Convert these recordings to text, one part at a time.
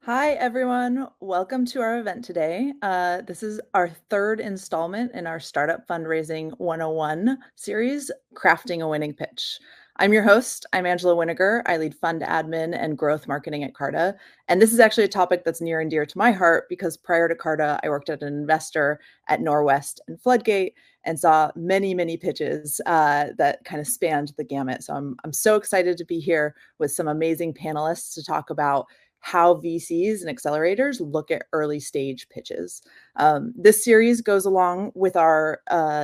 Hi, everyone. Welcome to our event today. This is our third installment in our Startup Fundraising 101 series, Crafting a Winning Pitch. I'm your host. I'm Angela Winegar. I lead fund admin and growth marketing at Carta. And this is actually a topic that's near and dear to my heart because prior to Carta, I worked as an investor at Norwest and Floodgate and saw many, many pitches that kind of spanned the gamut. So I'm so excited to be here with some amazing panelists to talk about how VCs and accelerators look at early stage pitches. This series goes along with our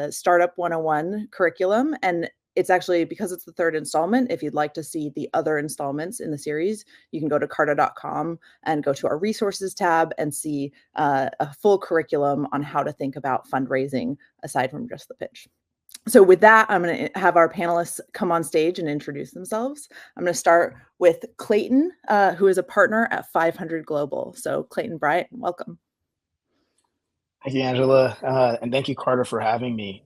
Startup 101 curriculum, and it's actually, because it's the third installment, if you'd like to see the other installments in the series, you can go to carta.com and go to our resources tab and see a full curriculum on how to think about fundraising aside from just the pitch. So with that, I'm going to have our panelists come on stage and introduce themselves. I'm going to start with Clayton, who is a partner at 500 Global. So Clayton, Bryan, welcome. Thank you, Angela, and thank you, Carta, for having me.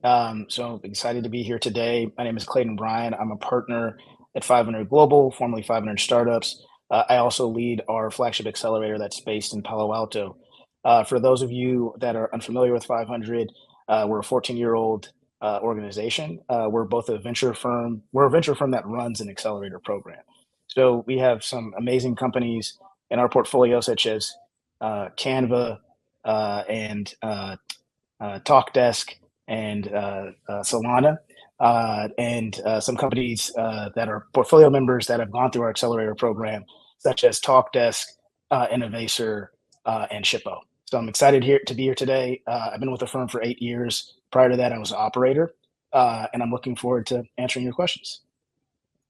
So excited to be here today. My name is Clayton Bryan. I'm a partner at 500 Global, formerly 500 Startups. I also lead our flagship accelerator that's based in Palo Alto. For those of you that are unfamiliar with 500, we're a 14-year-old organization. We're both a venture firm. We're a venture firm that runs an accelerator program. So we have some amazing companies in our portfolio, such as Canva, and TalkDesk and Solana, and some companies that are portfolio members that have gone through our accelerator program, such as TalkDesk, Innovator, and Shippo. So I'm excited to be here today. I've been with the firm for 8 years. Prior to that, I was an operator, and I'm looking forward to answering your questions.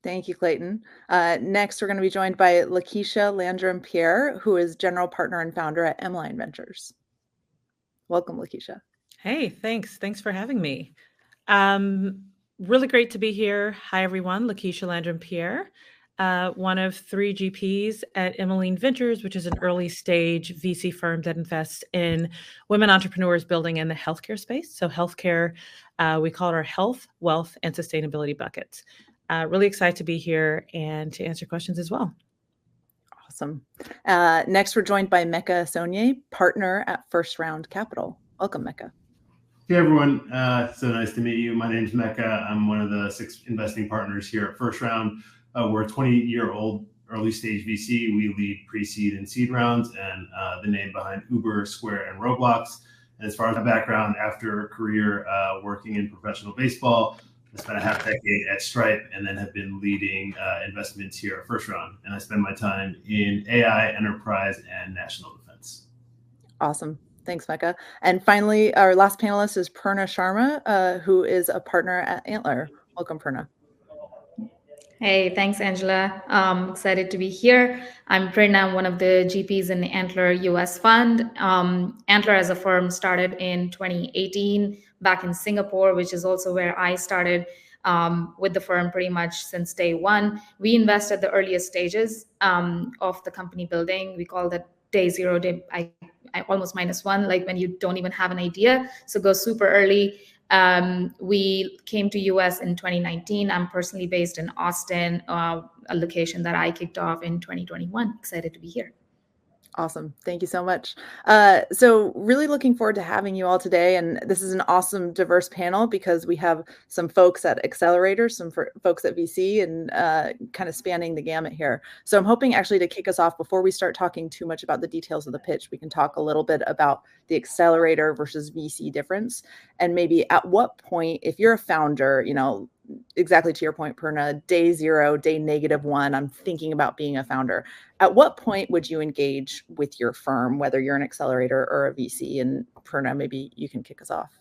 Thank you, Clayton. Next, we're going to be joined by Keisha, Landrum, Pierre, who is general partner and founder at Emmeline Ventures. Welcome, Keisha. Hey, thanks. Thanks for having me. Really great to be here. Hi, everyone. Keisha, Landrum, Pierre, one of 3 GPs at Emmeline Ventures, which is an early stage VC firm that invests in women entrepreneurs building in the healthcare space. So healthcare, we call it our health, wealth, and sustainability buckets. Really excited to be here and to answer questions as well. Awesome. Next, we're joined by Meka Asonye, partner at First Round Capital. Welcome, Meka. Hey, everyone. So nice to meet you. My name's Meka. I'm one of the 6 investing partners here at First Round. We're a 20-year-old early stage VC. We lead pre-seed and seed rounds, and the name behind Uber, Square, and Roblox. And as far as my background, after a career working in professional baseball, I spent a half decade at Stripe and then have been leading investments here at First Round. And I spend my time in AI, enterprise, and national defense. Awesome. Thanks, Meka. And finally, our last panelist is Prerna Sharma, who is a partner at Antler. Welcome, Prerna. Hey, thanks, Angela. Excited to be here. I'm Prerna, one of the GPs in the Antler US Fund. Antler as a firm started in 2018 back in Singapore, which is also where I started with the firm pretty much since day one. We invest at the earliest stages of the company building. We call that day zero, I almost -1, like when you don't even have an idea. So go super early. We came to US in 2019. I'm personally based in Austin, a location that I kicked off in 2021. Excited to be here. Awesome. Thank you so much. So really looking forward to having you all today. And this is an awesome, diverse panel because we have some folks at Accelerator, some folks at VC, and kind of spanning the gamut here. So I'm hoping actually to kick us off before we start talking too much about the details of the pitch, we can talk a little bit about the Accelerator versus VC difference. And maybe at what point, if you're a founder, exactly to your point, Prerna, day 0, day -1, I'm thinking about being a founder. At what point would you engage with your firm, whether you're an accelerator or a VC? And Prerna, maybe you can kick us off.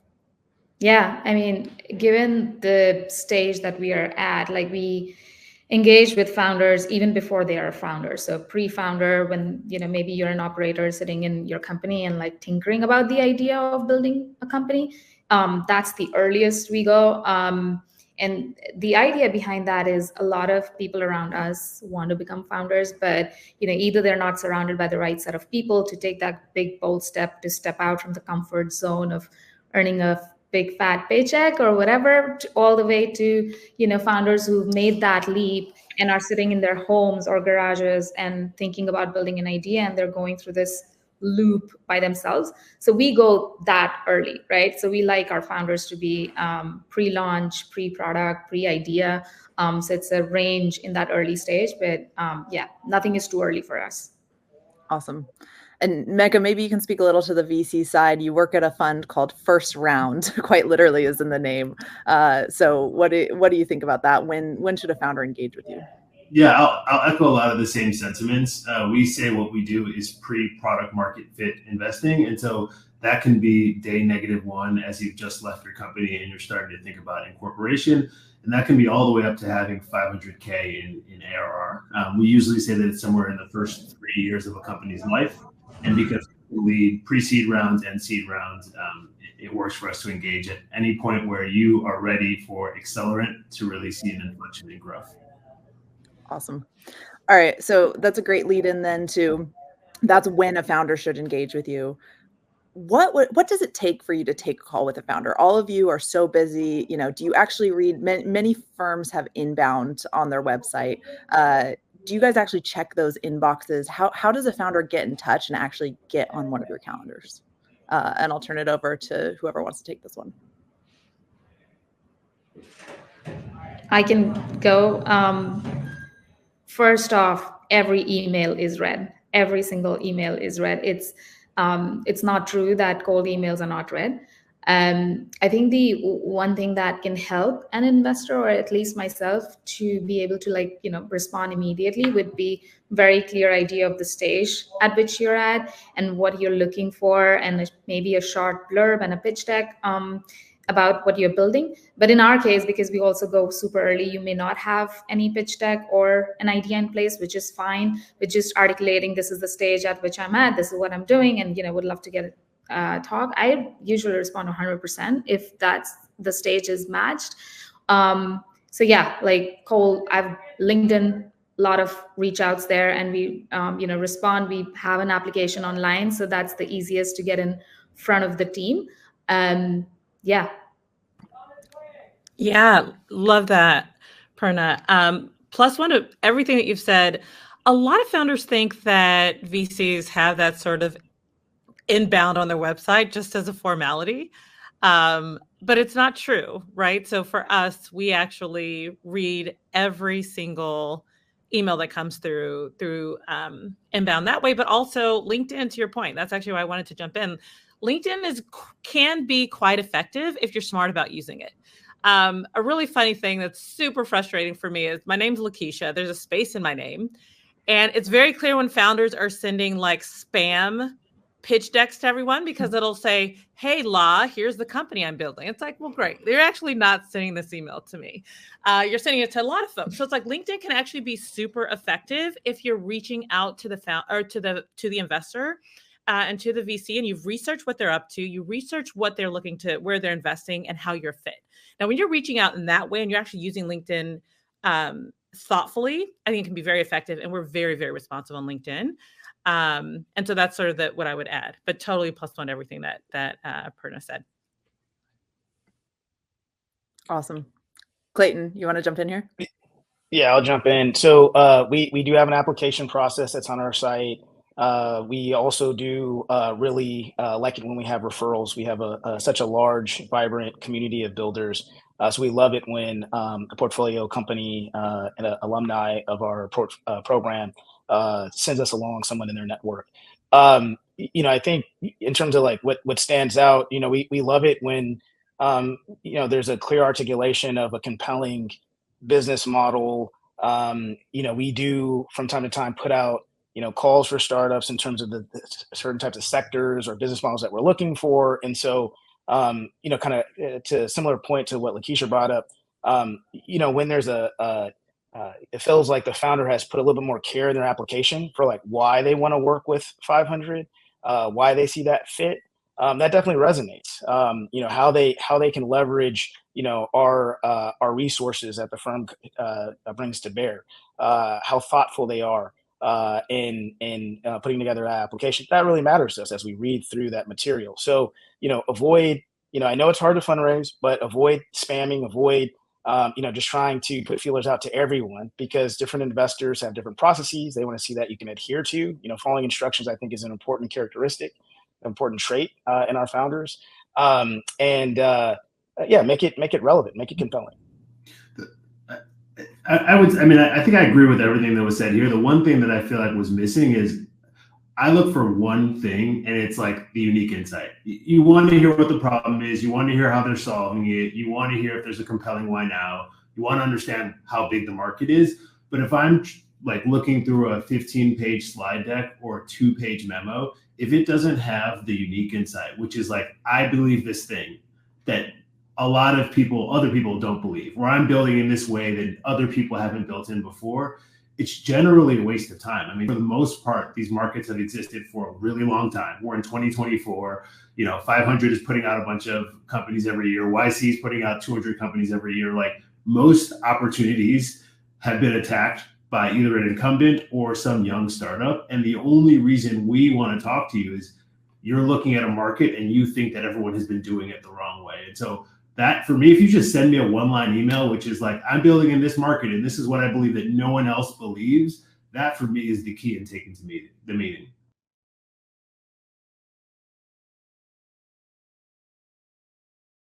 Yeah, I mean, given the stage that we are at, like we engage with founders even before they are founders. So pre-founder, when maybe you're an operator sitting in your company and like tinkering about the idea of building a company. That's the earliest we go. And the idea behind that is a lot of people around us want to become founders, but either they're not surrounded by the right set of people to take that big, bold step to step out from the comfort zone of earning a big fat paycheck or whatever, all the way to founders who've made that leap and are sitting in their homes or garages and thinking about building an idea, and they're going through this loop by themselves. So we go that early, right? So we like our founders to be pre-launch, pre-product, pre-idea. So it's a range in that early stage, but yeah, nothing is too early for us. Awesome. And Meka, maybe you can speak a little to the VC side. You work at a fund called First Round, quite literally is in the name. So what do you think about that? When should a founder engage with you? Yeah, I'll echo a lot of the same sentiments. We say what we do is pre-product market fit investing. And so that can be day -1 as you've just left your company and you're starting to think about incorporation. And that can be all the way up to having 500K in ARR. We usually say that it's somewhere in the first 3 years of a company's life. And because we lead pre-seed rounds and seed rounds, it works for us to engage at any point where you are ready for accelerant to really see an inflection in growth. Awesome. All right. So that's a great lead in then to that's when a founder should engage with you. What does it take for you to take a call with a founder? All of you are so busy. Do you actually read? Many firms have inbound on their website. Do you guys actually check those inboxes? How does a founder get in touch and actually get on one of your calendars? And I'll turn it over to whoever wants to take this one. I can go. First off, every email is read. Every single email is read. It's not true that cold emails are not read. I think the one thing that can help an investor, or at least myself, to be able to respond immediately would be very clear idea of the stage at which you're at and what you're looking for, and maybe a short blurb and a pitch deck about what you're building. But in our case, because we also go super early, you may not have any pitch deck or an idea in place, which is fine. We're just articulating, this is the stage at which I'm at, this is what I'm doing, and would love to get a talk. I usually respond 100% if that's the stage is matched. So yeah, like Cole, I've LinkedIn, a lot of reach outs there, and we respond. We have an application online, so that's the easiest to get in front of the team. Yeah. Yeah, love that, Prerna. Plus one of everything that you've said, a lot of founders think that VCs have that sort of inbound on their website just as a formality. But it's not true, right? So for us, we actually read every single email that comes through inbound that way, but also LinkedIn, to your point. That's actually why I wanted to jump in. LinkedIn can be quite effective if you're smart about using it. A really funny thing that's super frustrating for me is my name's Keisha. There's a space in my name. And it's very clear when founders are sending like spam pitch decks to everyone, because it'll say, hey, here's the company I'm building. It's like, well, great. They're actually not sending this email to me. You're sending it to a lot of folks. So it's like LinkedIn can actually be super effective if you're reaching out to the the investor and to the VC, and you've researched what they're up to, you research what they're looking to, where they're investing, and how you're fit. Now, when you're reaching out in that way and you're actually using LinkedIn thoughtfully, I think it can be very effective, and we're very, very responsive on LinkedIn. And so that's sort of what I would add, but totally +1 everything that Prerna said. Awesome. Clayton, you want to jump in here? Yeah, I'll jump in. So we do have an application process that's on our site. We also do really like it when we have referrals. We have such a large, vibrant community of builders. So we love it when a portfolio company and an alumni of our program sends us along someone in their network. I think in terms of like what stands out, we love it when there's a clear articulation of a compelling business model. We do from time to time put out calls for startups in terms of the certain types of sectors or business models that we're looking for. And so, kind of to a similar point to what Keisha brought up, when there's it feels like the founder has put a little bit more care in their application for like why they want to work with 500, why they see that fit. That definitely resonates. How they can leverage, our resources that the firm brings to bear, how thoughtful they are in putting together that application. That really matters to us as we read through that material. So, avoid, I know it's hard to fundraise, but avoid spamming, avoid just trying to put feelers out to everyone, because different investors have different processes they want to see that you can adhere to. Following instructions, I think, is an important characteristic, an important trait in our founders. Make it relevant, make it compelling. I think I agree with everything that was said here. The one thing that I feel like was missing is I look for one thing, and it's like the unique insight. You want to hear what the problem is. You want to hear how they're solving it. You want to hear if there's a compelling why now. You want to understand how big the market is. But if I'm like looking through a 15-page slide deck or a 2-page memo, if it doesn't have the unique insight, which is like, I believe this thing that a lot of other people don't believe, or I'm building in this way that other people haven't built in before, it's generally a waste of time. I mean, for the most part, these markets have existed for a really long time. We're in 2024. 500 is putting out a bunch of companies every year. YC is putting out 200 companies every year. Like, most opportunities have been attacked by either an incumbent or some young startup. And the only reason we want to talk to you is you're looking at a market and you think that everyone has been doing it the wrong way. And so that, for me, if you just send me a one-line email, which is like, I'm building in this market and this is what I believe that no one else believes, that for me is the key in taking to the meeting.